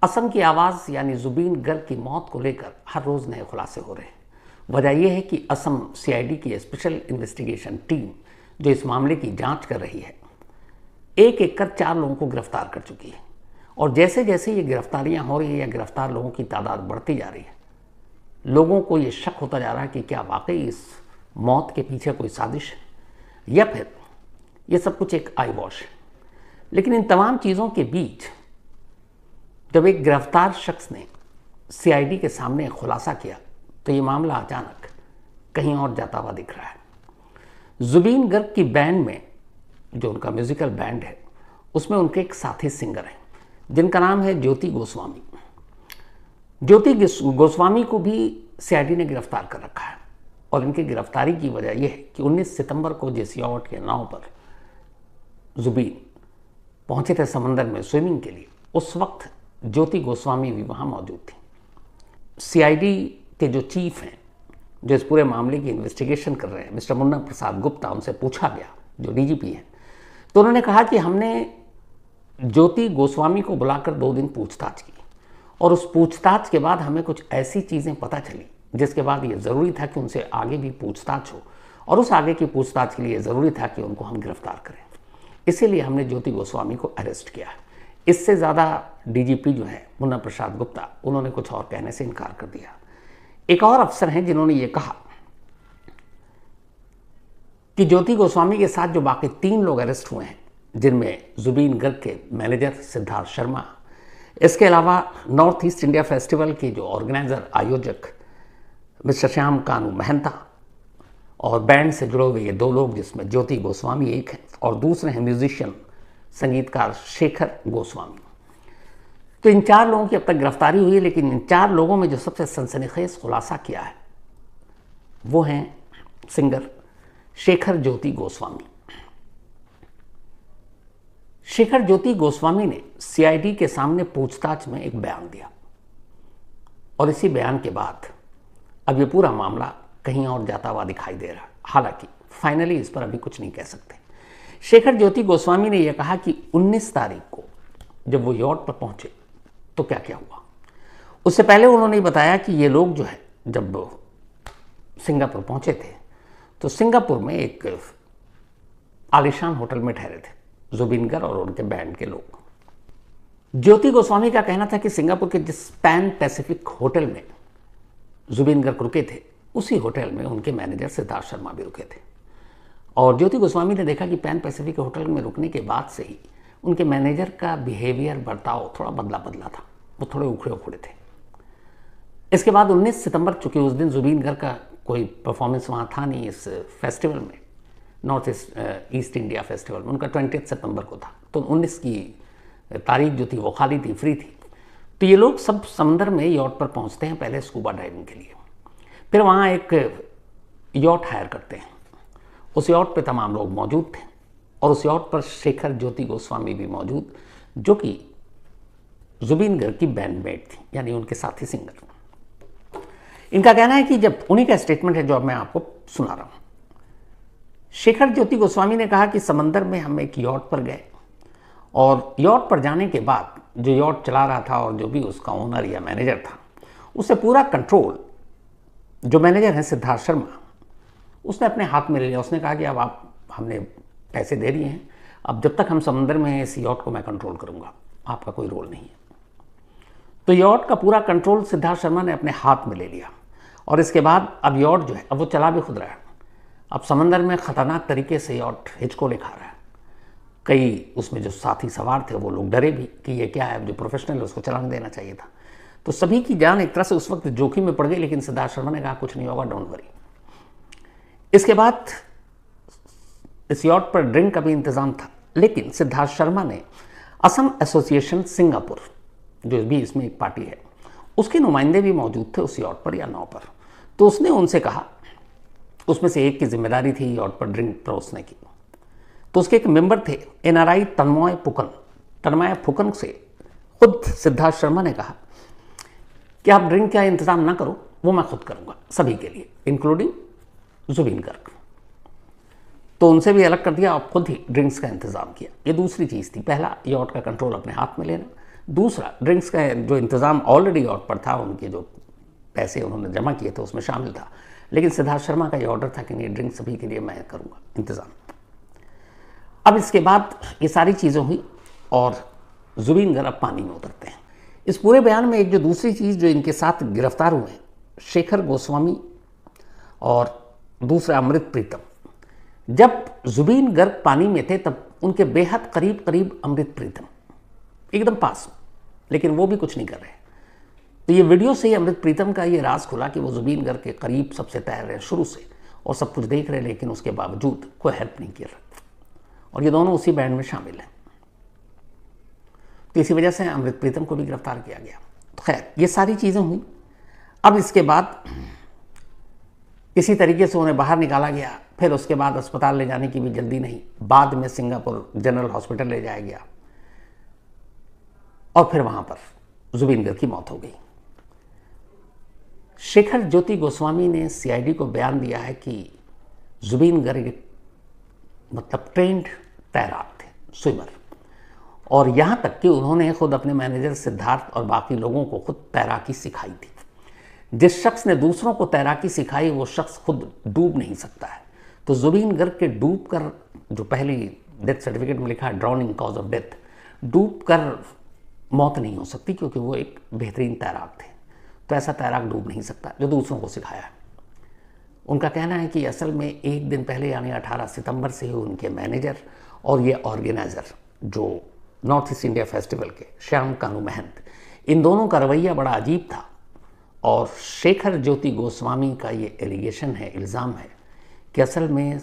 असम की आवाज़ यानी जुबीन गर्ग की मौत को लेकर हर रोज़ नए खुलासे हो रहे हैं। वजह यह है कि असम सीआईडी की स्पेशल इन्वेस्टिगेशन टीम जो इस मामले की जांच कर रही है, एक एक कर 4 लोगों को गिरफ्तार कर चुकी है। और जैसे जैसे ये गिरफ्तारियां हो रही है या गिरफ्तार लोगों की तादाद बढ़ती जा रही है, लोगों को ये शक होता जा रहा है कि क्या वाकई इस मौत के पीछे कोई साजिश है या फिर ये सब कुछ एक आई वॉश है। लेकिन इन तमाम चीज़ों के बीच जब एक गिरफ्तार शख्स ने सीआईडी के सामने खुलासा किया तो ये मामला अचानक कहीं और जाता हुआ दिख रहा है। जुबीन गर्ग की बैंड में, जो उनका म्यूजिकल बैंड है, उसमें उनके एक साथी सिंगर हैं जिनका नाम है ज्योति गोस्वामी। ज्योति गोस्वामी को भी सीआईडी ने गिरफ्तार कर रखा है और इनकी गिरफ्तारी की वजह यह है कि 19 सितंबर को जिस यॉट के नाव पर जुबीन पहुंचे थे समंदर में स्विमिंग के लिए, उस वक्त ज्योति गोस्वामी भी वहां मौजूद थी। सीआईडी के जो चीफ हैं, जो इस पूरे मामले की इन्वेस्टिगेशन कर रहे हैं, मिस्टर मुन्ना प्रसाद गुप्ता, उनसे पूछा गया, जो डीजीपी हैं, तो उन्होंने कहा कि हमने ज्योति गोस्वामी को बुलाकर 2 दिन पूछताछ की और उस पूछताछ के बाद हमें कुछ ऐसी चीज़ें पता चली जिसके बाद ये ज़रूरी था कि उनसे आगे भी पूछताछ हो और उस आगे की पूछताछ के लिए ज़रूरी था कि उनको हम गिरफ्तार करें। इसीलिए हमने ज्योति गोस्वामी को अरेस्ट किया। इससे ज़्यादा डीजीपी जो है मुन्ना प्रसाद गुप्ता, उन्होंने कुछ और कहने से इनकार कर दिया। एक और अफसर हैं जिन्होंने ये कहा कि ज्योति गोस्वामी के साथ जो बाकी 3 लोग अरेस्ट हुए हैं, जिनमें जुबीन गर्ग के मैनेजर सिद्धार्थ शर्मा, इसके अलावा नॉर्थ ईस्ट इंडिया फेस्टिवल के जो ऑर्गेनाइजर आयोजक मिस्टर श्याम कानू महंता और बैंड से जुड़े हुए ये 2 लोग, जिसमें ज्योति गोस्वामी एक हैं और दूसरे हैं म्यूजिशियन संगीतकार शेखर गोस्वामी। तो इन 4 लोगों की अब तक गिरफ्तारी हुई है, लेकिन इन 4 लोगों में जो सबसे सनसनीखेज खुलासा किया है वो हैं सिंगर शेखर ज्योति गोस्वामी। शेखर ज्योति गोस्वामी ने सीआईडी के सामने पूछताछ में एक बयान दिया और इसी बयान के बाद अब ये पूरा मामला कहीं और जाता हुआ दिखाई दे रहा है। हालांकि फाइनली इस पर अभी कुछ नहीं कह सकते। शेखर ज्योति गोस्वामी ने यह कहा कि 19 तारीख को जब वो यॉट पर पहुंचे तो क्या क्या हुआ। उससे पहले उन्होंने बताया कि ये लोग जो है जब सिंगापुर पहुंचे थे तो सिंगापुर में एक आलीशान होटल में ठहरे थे जुबीन गर्ग और उनके बैंड के लोग। ज्योति गोस्वामी का कहना था कि सिंगापुर के जिस पैन पैसिफिक होटल में जुबीन गर्ग रुके थे, उसी होटल में उनके मैनेजर सिद्धार्थ शर्मा भी रुके थे। और ज्योति गोस्वामी ने देखा कि पैन पैसिफिक के होटल में रुकने के बाद से ही उनके मैनेजर का बिहेवियर, बर्ताव थोड़ा बदला था, वो थोड़े उखड़े उखड़े थे। इसके बाद 19 सितंबर, चूंकि उस दिन जुबीन गर्ग का कोई परफॉर्मेंस वहाँ था नहीं इस फेस्टिवल में, नॉर्थ ईस्ट इंडिया फेस्टिवल में, उनका 20 सितंबर को था, तो 19 की तारीख जो थी वो खाली थी, फ्री थी। तो ये लोग सब समंदर में यॉट पर पहुँचते हैं पहले स्कूबा डाइविंग के लिए, फिर वहाँ एक यॉट हायर करते हैं। उस यॉट पे तमाम लोग मौजूद थे और उस यॉट पर शेखर ज्योति गोस्वामी भी मौजूद, जो कि जुबीन गर्ग की बैंडमेट थी, यानी उनके साथी सिंगर। इनका कहना है कि जब उन्हीं का स्टेटमेंट है जो अब मैं आपको सुना रहा हूँ। शेखर ज्योति गोस्वामी ने कहा कि समंदर में हम एक यॉट पर गए और यॉट पर जाने के बाद जो यॉट चला रहा था और जो भी उसका ओनर या मैनेजर था, उसे पूरा कंट्रोल जो मैनेजर है सिद्धार्थ शर्मा, उसने अपने हाथ में ले लिया। उसने कहा कि अब आप, हमने पैसे दे दिए हैं, अब जब तक हम समंदर में हैं इस यॉट को मैं कंट्रोल करूंगा, आपका कोई रोल नहीं है। तो यॉट का पूरा कंट्रोल सिद्धार्थ शर्मा ने अपने हाथ में ले लिया और इसके बाद अब यॉट जो है, अब वो चला भी खुद रहा है। अब समंदर में खतरनाक तरीके से यॉट हिचकोले खा रहा है। कई उसमें जो साथी सवार थे वो लोग डरे भी कि ये क्या है, जो प्रोफेशनल है उसको चलाने देना चाहिए था। तो सभी की जान एक तरह से उस वक्त जोखिम में पड़ गई, लेकिन सिद्धार्थ शर्मा ने कहा कुछ नहीं होगा, डोंट वरी। इसके बाद इस यॉट पर ड्रिंक का भी इंतजाम था, लेकिन सिद्धार्थ शर्मा ने असम एसोसिएशन सिंगापुर, जो भी इसमें एक पार्टी है, उसके नुमाइंदे भी मौजूद थे उस यॉट पर या नाव पर। तो उसने उनसे कहा, उसमें से एक की जिम्मेदारी थी यॉट पर ड्रिंक परोसने की। तो उसके एक मेंबर थे एनआरआई तन्मय फुकन से खुद सिद्धार्थ शर्मा ने कहा कि आप ड्रिंक का इंतजाम ना करो, वो मैं खुद करूंगा सभी के लिए, इंक्लूडिंग जुबीन गर्ग। तो उनसे भी अलग कर दिया और खुद ही ड्रिंक्स का इंतजाम किया। ये दूसरी चीज़ थी। पहला, यॉट का कंट्रोल अपने हाथ में लेना। दूसरा, ड्रिंक्स का जो इंतज़ाम ऑलरेडी ऑर्डर पर था, उनके जो पैसे उन्होंने जमा किए थे उसमें शामिल था, लेकिन सिद्धार्थ शर्मा का ये ऑर्डर था कि नहीं, ड्रिंक्स सभी के लिए मैं करूँगा इंतज़ाम। अब इसके बाद ये सारी चीज़ें हुई और जुबीन गर्ग अब पानी में उतरते हैं। इस पूरे बयान में एक जो दूसरी चीज़ जो इनके साथ गिरफ्तार हुए हैं, शेखर गोस्वामी और दूसरा अमृत प्रीतम, जब जुबीन गर्ग पानी में थे तब उनके बेहद करीब करीब अमृत प्रीतम एकदम पास में, लेकिन वो भी कुछ नहीं कर रहे। तो ये वीडियो से ही अमृत प्रीतम का ये राज खुला कि वो जुबीन गर्ग के करीब सबसे तैर रहे हैं शुरू से और सब कुछ देख रहे हैं, लेकिन उसके बावजूद कोई हेल्प नहीं कर रहा। और ये दोनों उसी बैंड में शामिल हैं। तो इसी वजह से अमृत प्रीतम को भी गिरफ्तार किया गया। तो खैर ये सारी चीज़ें हुई। अब इसके बाद किसी तरीके से उन्हें बाहर निकाला गया, फिर उसके बाद अस्पताल ले जाने की भी जल्दी नहीं, बाद में सिंगापुर जनरल हॉस्पिटल ले जाया गया और फिर वहां पर जुबीन गर्ग की मौत हो गई। शेखर ज्योति गोस्वामी ने सीआईडी को बयान दिया है कि जुबीन गर्ग मतलब ट्रेंड तैराक थे, स्विमर, और यहां तक कि उन्होंने खुद अपने मैनेजर सिद्धार्थ और बाकी लोगों को खुद तैराकी सिखाई थी। जिस शख्स ने दूसरों को तैराकी सिखाई वो शख्स खुद डूब नहीं सकता है। तो जुबीन गर्ग के डूब कर, जो पहली डेथ सर्टिफिकेट में लिखा है ड्राउनिंग कॉज ऑफ डेथ, डूब कर मौत नहीं हो सकती क्योंकि वो एक बेहतरीन तैराक थे। तो ऐसा तैराक डूब नहीं सकता जो दूसरों को सिखाया है। उनका कहना है कि असल में एक दिन पहले यानी 18 सितंबर से ही उनके मैनेजर और ये ऑर्गेनाइज़र जो नॉर्थ ईस्ट इंडिया फेस्टिवल के श्याम कानू महंत, इन दोनों का रवैया बड़ा अजीब था। और शेखर ज्योति गोस्वामी का ये एलिगेशन है, इल्ज़ाम है कि असल में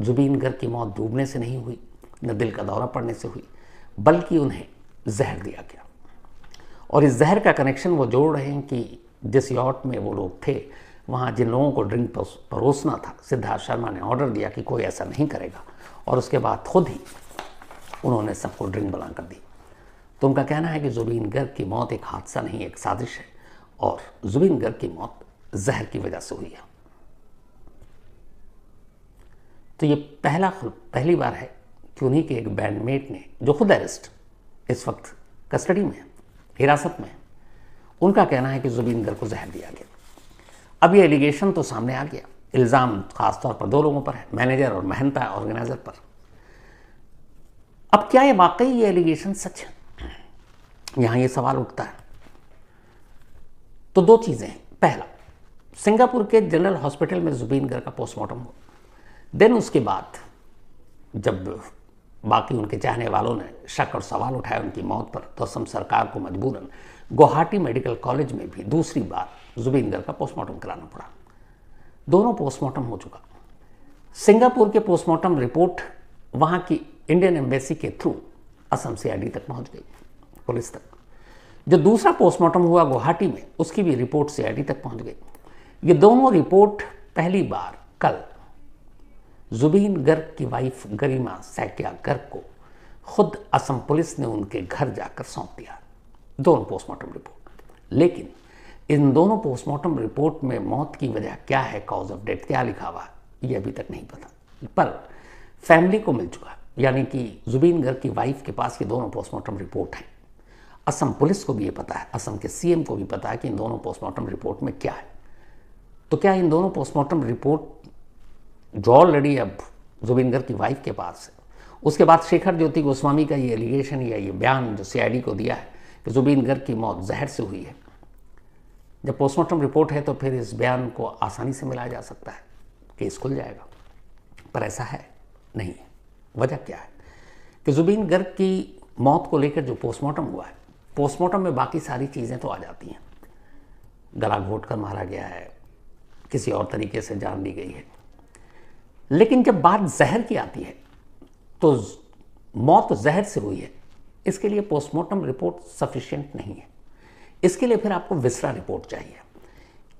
जुबीन गर्ग की मौत डूबने से नहीं हुई, न दिल का दौरा पड़ने से हुई, बल्कि उन्हें जहर दिया गया। और इस जहर का कनेक्शन वो जोड़ रहे हैं कि जिस यॉट में वो लोग थे वहाँ जिन लोगों को ड्रिंक परोसना था, सिद्धार्थ शर्मा ने ऑर्डर दिया कि कोई ऐसा नहीं करेगा और उसके बाद खुद ही उन्होंने सबको ड्रिंक बना कर दी। तो उनका कहना है कि जुबीन गर्ग की मौत एक हादसा नहीं, एक साजिश है और जुबीन गर्ग की मौत जहर की वजह से हुई है। तो ये पहली बार है कि उन्हीं के एक बैंडमेट ने, जो खुद अरेस्ट इस वक्त कस्टडी में, हिरासत में, उनका कहना है कि जुबीन गर्ग को जहर दिया गया। अब ये एलिगेशन तो सामने आ गया, इल्ज़ाम खासतौर पर दो लोगों पर है, मैनेजर और महंता ऑर्गेनाइजर पर। अब क्या ये वाकई ये एलिगेशन सच है? यहां ये सवाल उठता है। तो दो चीज़ें हैं। पहला, सिंगापुर के जनरल हॉस्पिटल में जुबीन गर्ग का पोस्टमार्टम हुआ। देन उसके बाद जब बाकी उनके चाहने वालों ने शक और सवाल उठाया उनकी मौत पर, तो असम सरकार को मजबूरन गुवाहाटी मेडिकल कॉलेज में भी दूसरी बार जुबीन गर्ग का पोस्टमार्टम कराना पड़ा। दोनों पोस्टमार्टम हो चुका। सिंगापुर के पोस्टमार्टम रिपोर्ट वहाँ की इंडियन एम्बेसी के थ्रू असम सीआईडी तक पहुँच गई, पुलिस तक। जो दूसरा पोस्टमार्टम हुआ गुवाहाटी में, उसकी भी रिपोर्ट सीआईडी तक पहुँच गई। ये दोनों रिपोर्ट पहली बार कल जुबीन गर्ग की वाइफ गरिमा सैकिया गर्ग को खुद असम पुलिस ने उनके घर जाकर सौंप दिया, दोनों पोस्टमार्टम रिपोर्ट। लेकिन इन दोनों पोस्टमार्टम रिपोर्ट में मौत की वजह क्या है, कॉज ऑफ डेथ क्या लिखा हुआ, ये अभी तक नहीं पता। पर फैमिली को मिल चुका, यानी कि जुबीन गर्ग की वाइफ के पास ये दोनों पोस्टमार्टम रिपोर्ट हैं। असम पुलिस को भी ये पता है, असम के सीएम को भी पता है कि इन दोनों पोस्टमार्टम रिपोर्ट में क्या है। तो क्या इन दोनों पोस्टमार्टम रिपोर्ट जो ऑलरेडी अब जुबीन गर्ग की वाइफ के पास है, उसके बाद शेखर ज्योति गोस्वामी का ये एलिगेशन या ये बयान जो सीआईडी को दिया है कि जुबीन गर्ग की मौत जहर से हुई है, जब पोस्टमार्टम रिपोर्ट है तो फिर इस बयान को आसानी से मिलाया जा सकता है, केस खुल जाएगा। पर ऐसा है नहीं है। वजह क्या है कि जुबीन गर्ग की मौत को लेकर जो पोस्टमार्टम हुआ है, पोस्टमार्टम में बाकी सारी चीज़ें तो आ जाती हैं, गला घोट कर मारा गया है, किसी और तरीके से जान ली गई है, लेकिन जब बात जहर की आती है तो मौत जहर से हुई है, इसके लिए पोस्टमार्टम रिपोर्ट सफिशिएंट नहीं है। इसके लिए फिर आपको विसरा रिपोर्ट चाहिए,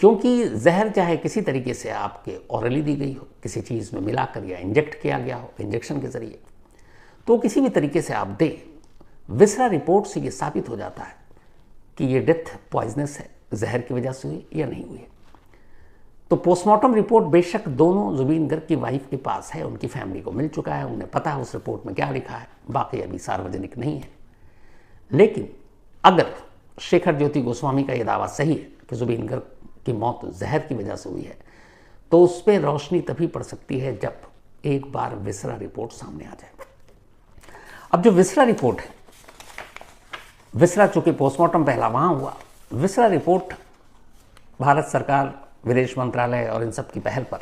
क्योंकि जहर चाहे किसी तरीके से आपके ऑरली दी गई हो, किसी चीज़ में मिलाकर या इंजेक्ट किया गया हो इंजेक्शन के ज़रिए, तो किसी भी तरीके से आप दें, विसरा रिपोर्ट से ये साबित हो जाता है कि ये डेथ पॉइजनस है, जहर की वजह से हुई या नहीं हुई है। तो पोस्टमार्टम रिपोर्ट बेशक दोनों जुबीन गर्ग की वाइफ के पास है, उनकी फैमिली को मिल चुका है, उन्हें पता है उस रिपोर्ट में क्या लिखा है, बाकी अभी सार्वजनिक नहीं है। लेकिन अगर शेखर ज्योति गोस्वामी का यह दावा सही है कि जुबीन गर्ग की मौत जहर की वजह से हुई है, तो उस पर रोशनी तभी पड़ सकती है जब एक बार विसरा रिपोर्ट सामने आ जाए। अब जो विसरा रिपोर्ट है, विसरा चूंकि पोस्टमार्टम पहला वहां हुआ, विसरा रिपोर्ट भारत सरकार, विदेश मंत्रालय और इन सब की पहल पर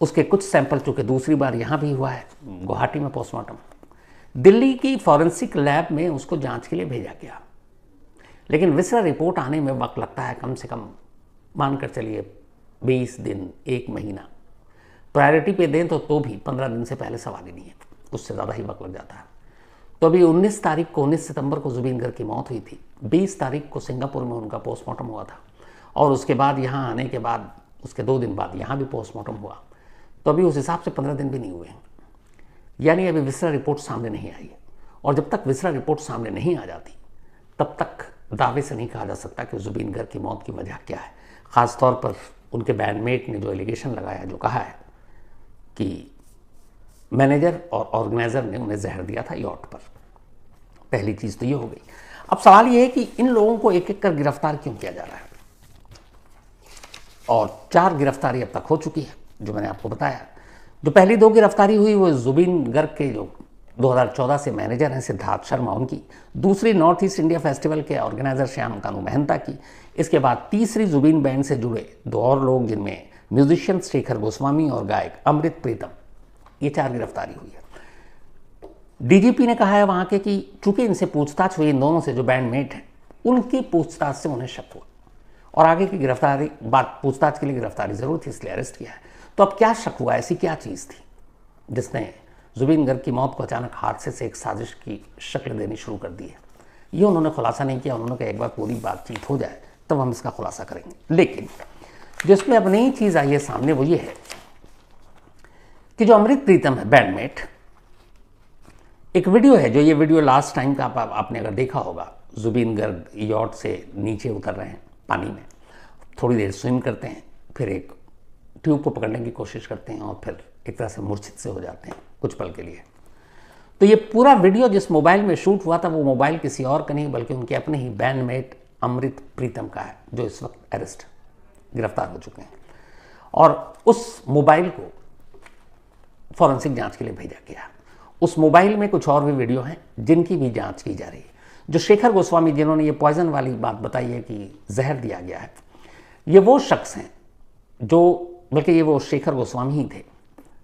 उसके कुछ सैंपल, चूंकि दूसरी बार यहां भी हुआ है गुवाहाटी में पोस्टमार्टम, दिल्ली की फॉरेंसिक लैब में उसको जांच के लिए भेजा गया। लेकिन विसरा रिपोर्ट आने में वक्त लगता है, कम से कम मानकर चलिए 20 दिन, 1 महीना। प्रायोरिटी पे दें तो भी 15 दिन से पहले सवाल ही नहीं है, उससे ज़्यादा ही वक्त लग जाता है। तो अभी 19 तारीख को, 19 सितंबर को जुबीन गर्ग की मौत हुई थी। 20 तारीख को सिंगापुर में उनका पोस्टमार्टम हुआ था और उसके बाद यहाँ आने के बाद उसके 2 दिन बाद यहाँ भी पोस्टमार्टम हुआ। तो अभी उस हिसाब से 15 दिन भी नहीं हुए हैं, यानी अभी विसरा रिपोर्ट सामने नहीं आई है। और जब तक विसरा रिपोर्ट सामने नहीं आ जाती तब तक दावे से नहीं कहा जा सकता कि जुबीन गर्ग की मौत की वजह क्या है। ख़ासतौर पर उनके बैंडमेट ने जो एलिगेशन लगाया, जो कहा है कि मैनेजर और ऑर्गेनाइजर ने उन्हें जहर दिया था यॉट पर। पहली चीज़ तो ये हो गई। अब सवाल ये है कि इन लोगों को एक एक कर गिरफ्तार क्यों किया जा रहा है, और 4 गिरफ्तारी अब तक हो चुकी है, जो मैंने आपको बताया। जो पहली 2 गिरफ्तारी हुई वो जुबीन गर्ग के जो 2014 से मैनेजर हैं सिद्धार्थ शर्मा, उनकी। दूसरी नॉर्थ ईस्ट इंडिया फेस्टिवल के ऑर्गेनाइजर श्याम कानू महंता की। इसके बाद तीसरी जुबीन बैंड से जुड़े 2 और लोग, जिनमें म्यूजिशियन शेखर गोस्वामी और गायक अमृत प्रीतम, ये 4 गिरफ्तारी हुई है। डीजीपी ने कहा है वहां के कि चूंकि इनसे पूछताछ हुई, इन दोनों से जो बैंडमेट हैं, उनकी पूछताछ से उन्हें शक हुआ और आगे की गिरफ्तारी, बात पूछताछ के लिए गिरफ्तारी जरूर थी, इसलिए अरेस्ट किया है। तो अब क्या शक हुआ, ऐसी क्या चीज़ थी जिसने जुबीन गर्ग की मौत को अचानक हादसे से एक साजिश की शक्ल देनी शुरू कर दी है? ये उन्होंने खुलासा नहीं किया। उन्होंने कहा एक बार पूरी बातचीत हो जाए तब हम इसका खुलासा करेंगे। लेकिन जिसमें अब नई चीज़ आई है सामने, वो ये है कि जो अमृत प्रीतम है बैंडमेट, एक वीडियो है, जो ये वीडियो लास्ट टाइम का आपने अगर देखा होगा, जुबीन गर्ग यॉट से नीचे उतर रहे हैं पानी में, थोड़ी देर स्विम करते हैं, फिर एक ट्यूब को पकड़ने की कोशिश करते हैं और फिर एक तरह से मूर्छित से हो जाते हैं कुछ पल के लिए। तो ये पूरा वीडियो जिस मोबाइल में शूट हुआ था, वो मोबाइल किसी और का नहीं बल्कि उनके अपने ही बैंडमेट अमृत प्रीतम का है, जो इस वक्त गिरफ्तार हो चुके हैं। और उस मोबाइल को फॉरेंसिक जांच के लिए भेजा गया। उस मोबाइल में कुछ और भी वीडियो हैं जिनकी भी जांच की जा रही है। जो शेखर गोस्वामी, जिन्होंने ये पॉइजन वाली बात बताई है कि जहर दिया गया है, ये वो शख्स हैं जो, बल्कि ये वो शेखर गोस्वामी ही थे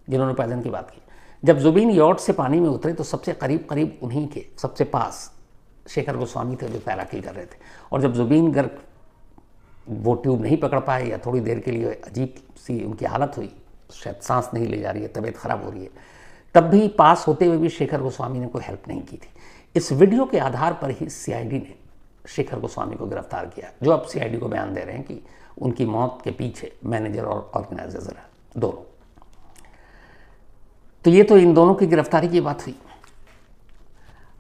जिन्होंने पॉइजन की बात की। जब जुबीन यॉट से पानी में उतरे तो सबसे करीब उन्हीं के सबसे पास शेखर गोस्वामी थे जो तैराकी कर रहे थे। और जब जुबीन गर्ग वो ट्यूब नहीं पकड़ पाए या थोड़ी देर के लिए अजीब सी उनकी हालत हुई, शायद सांस नहीं ले जा रही है, तबीयत खराब हो रही है, तब भी पास होते हुए भी शेखर गोस्वामी ने कोई हेल्प नहीं की थी। इस वीडियो के आधार पर ही सीआईडी ने शेखर गोस्वामी को गिरफ्तार किया, जो अब सीआईडी को बयान दे रहे हैं कि उनकी मौत के पीछे मैनेजर और ऑर्गेनाइजर है दोनों। तो ये तो इन दोनों की गिरफ्तारी की बात हुई।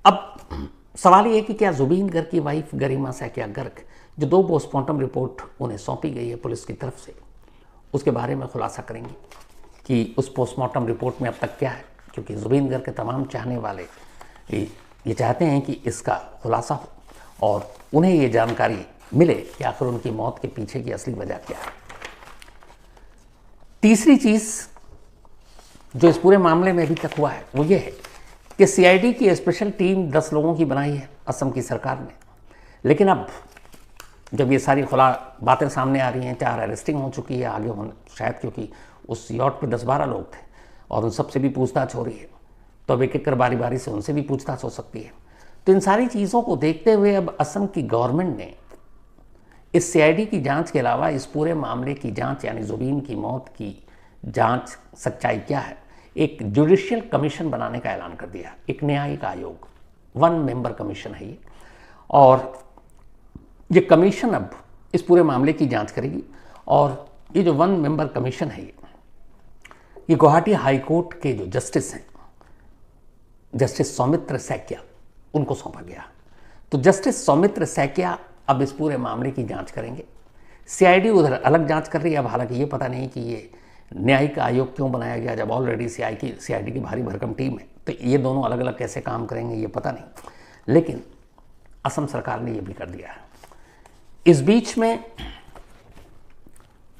अब सवाल ये है कि क्या जुबीन गर्ग की वाइफ गरिमा सैकिया गर्ग, जो 2 पोस्टमार्टम रिपोर्ट उन्हें सौंपी गई है पुलिस की तरफ से, उसके बारे में खुलासा करेंगे कि उस पोस्टमार्टम रिपोर्ट में अब तक क्या है। क्योंकि जुबीन गर्ग के तमाम चाहने वाले ये चाहते हैं कि इसका खुलासा हो और उन्हें ये जानकारी मिले कि आखिर उनकी मौत के पीछे की असली वजह क्या है। तीसरी चीज़ जो इस पूरे मामले में अभी तक हुआ है वो ये है कि सीआईडी की स्पेशल टीम 10 लोगों की बनाई है असम की सरकार ने। लेकिन अब जब ये सारी खुला बातें सामने आ रही हैं, 4 अरेस्टिंग हो चुकी है, आगे होने शायद, क्योंकि उस यॉट पे 10-12 लोग थे और उन सबसे भी पूछताछ हो रही है, तो अब एक एक कर बारी बारी से उनसे भी पूछताछ हो सकती है। तो इन सारी चीज़ों को देखते हुए अब असम की गवर्नमेंट ने इस सीआईडी की जांच के अलावा इस पूरे मामले की जांच, यानी जुबीन की मौत की जांच, सच्चाई क्या है, एक जुडिशियल कमीशन बनाने का ऐलान कर दिया। एक न्यायिक आयोग, 1 मेंबर कमीशन है ये, और ये कमीशन अब इस पूरे मामले की जांच करेगी। और ये जो 1 मेंबर कमीशन है ये गुवाहाटी हाई कोर्ट के जो जस्टिस हैं, जस्टिस सौमित्र सैकिया, उनको सौंपा गया। तो जस्टिस सौमित्र सैकिया अब इस पूरे मामले की जांच करेंगे। सीआईडी उधर अलग जांच कर रही है। अब हालांकि ये पता नहीं कि ये न्यायिक आयोग क्यों बनाया गया जब ऑलरेडी सीआईडी की भारी भरकम टीम है, तो ये दोनों अलग अलग कैसे काम करेंगे ये पता नहीं। लेकिन असम सरकार ने ये भी कर दिया है। इस बीच में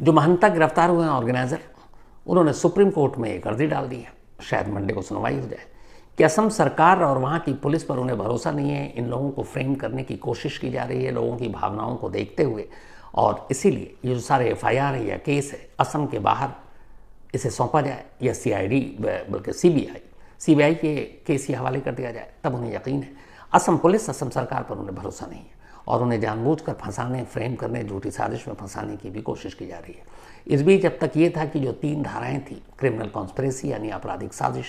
जो महंता गिरफ्तार हुए हैं ऑर्गेनाइजर, उन्होंने सुप्रीम कोर्ट में एक अर्जी डाल दी है, शायद मंडे को सुनवाई हो जाए, कि असम सरकार और वहाँ की पुलिस पर उन्हें भरोसा नहीं है, इन लोगों को फ्रेम करने की कोशिश की जा रही है लोगों की भावनाओं को देखते हुए, और इसीलिए ये जो सारे FIR है या केस है असम के बाहर इसे सौंपा जाए या CID बल्कि CBI के केस के हवाले कर दिया जाए। तब उन्हें यकीन है असम पुलिस, असम सरकार पर उन्हें भरोसा नहीं है और उन्हें जानबूझकर फंसाने, फ्रेम करने, झूठी साजिश में फंसाने की भी कोशिश की जा रही है। इस बीच अब तक ये था कि जो 3 धाराएं थी, क्रिमिनल कॉन्स्पिरेसी यानी आपराधिक साजिश,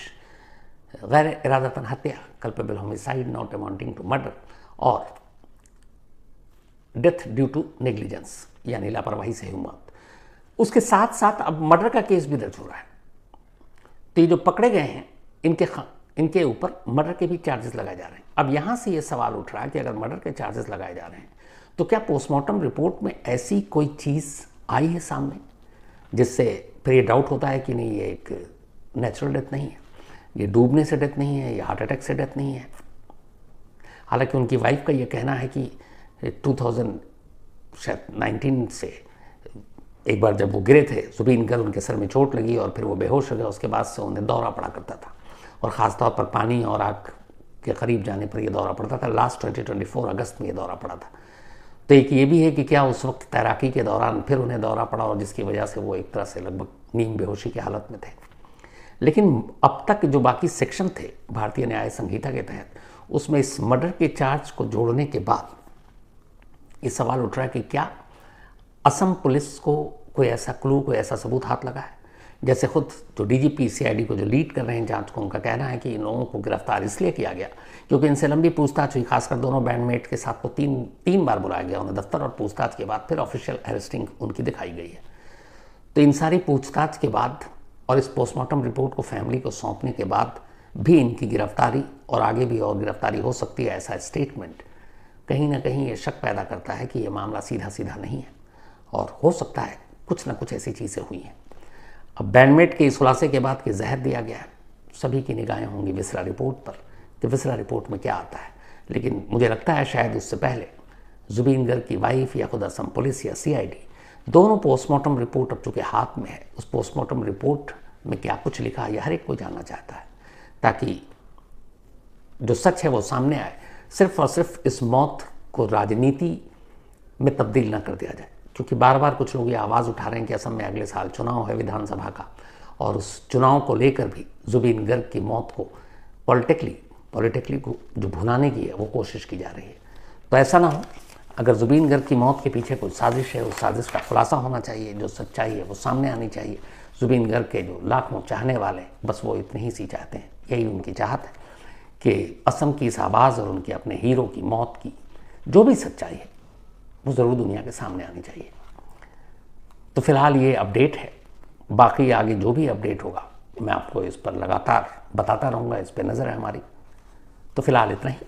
गैर इरादतन हत्या, culpable homicide not amounting to murder, और डेथ ड्यू टू नेग्लिजेंस यानी लापरवाही से हुई मौत, उसके साथ साथ अब मर्डर का केस भी दर्ज हो रहा है। तो ये जो पकड़े गए हैं इनके ऊपर मर्डर के भी चार्जेस लगाए जा रहे हैं। अब यहाँ से ये सवाल उठ रहा है कि अगर मर्डर के चार्जेस लगाए जा रहे हैं तो क्या पोस्टमार्टम रिपोर्ट में ऐसी कोई चीज़ आई है सामने जिससे फिर ये डाउट होता है कि नहीं ये एक नेचुरल डेथ नहीं है, ये डूबने से डेथ नहीं है, ये हार्ट अटैक से डेथ नहीं है। हालांकि उनकी वाइफ का ये कहना है कि 2019 से एक बार जब वो गिरे थे जुबीन गर्ग, उनके सर में चोट लगी और फिर वो बेहोश हो गए, उसके बाद से उन्हें दौरा पड़ा करता था और ख़ासतौर पर पानी और आग के करीब जाने पर यह दौरा पड़ता था। लास्ट 2024 अगस्त में ये दौरा पड़ा था। तो एक ये भी है कि क्या उस वक्त तैराकी के दौरान फिर उन्हें दौरा पड़ा और जिसकी वजह से वो एक तरह से लगभग नींद बेहोशी की हालत में थे। लेकिन अब तक जो बाकी सेक्शन थे भारतीय न्याय संहिता के तहत, उसमें इस मर्डर के चार्ज को जोड़ने के बाद ये सवाल उठ रहा है कि क्या असम पुलिस को कोई ऐसा क्लू, कोई ऐसा सबूत हाथ लगा है। जैसे खुद जो DGP CID को जो लीड कर रहे हैं जांच को, उनका कहना है कि इन लोगों को गिरफ्तार इसलिए किया गया क्योंकि इनसे लंबी पूछताछ हुई, खासकर दोनों बैंडमेट के साथ को तीन बार बुलाया गया उन्हें दफ्तर, और पूछताछ के बाद फिर ऑफिशियल अरेस्टिंग उनकी दिखाई गई है। तो इन सारी पूछताछ के बाद और इस पोस्टमार्टम रिपोर्ट को फैमिली को सौंपने के बाद भी इनकी गिरफ्तारी और आगे भी और गिरफ्तारी हो सकती है, ऐसा स्टेटमेंट कहीं ना कहीं ये शक पैदा करता है कि ये मामला सीधा सीधा नहीं है और हो सकता है कुछ ना कुछ ऐसी चीज़ें हुई हैं। अब बैंडमेट के इस खुलासे के बाद कि जहर दिया गया है, सभी की निगाहें होंगी विसरा रिपोर्ट पर कि विसरा रिपोर्ट में क्या आता है। लेकिन मुझे लगता है शायद उससे पहले जुबीन गर्ग की वाइफ या खुद असम पुलिस या CID दोनों पोस्टमार्टम रिपोर्ट अब चूँकि हाथ में है, उस पोस्टमार्टम रिपोर्ट में क्या कुछ लिखा है यह हर एक को जानना चाहता है, ताकि जो सच है वो सामने आए, सिर्फ और सिर्फ इस मौत को राजनीति में तब्दील ना कर दिया जाए। क्योंकि बार बार कुछ लोग ये आवाज़ उठा रहे हैं कि असम में अगले साल चुनाव है विधानसभा का, और उस चुनाव को लेकर भी जुबीन गर्ग की मौत को पॉलिटिकली को जो भुनाने की है वो कोशिश की जा रही है। तो ऐसा ना हो, अगर जुबीन गर्ग की मौत के पीछे कोई साजिश है, उस साजिश का खुलासा होना चाहिए, जो सच्चाई है वो सामने आनी चाहिए। जुबीन गर्ग के जो लाखों चाहने वाले बस वो इतनी ही सी चाहते हैं, यही उनकी चाहत है कि असम की इस आवाज़ और उनके अपने हीरो की मौत की जो भी सच्चाई है वो ज़रूर दुनिया के सामने आनी चाहिए। तो फिलहाल ये अपडेट है, बाकी आगे जो भी अपडेट होगा मैं आपको इस पर लगातार बताता रहूँगा, इस पर नज़र है हमारी। तो फिलहाल इतना ही।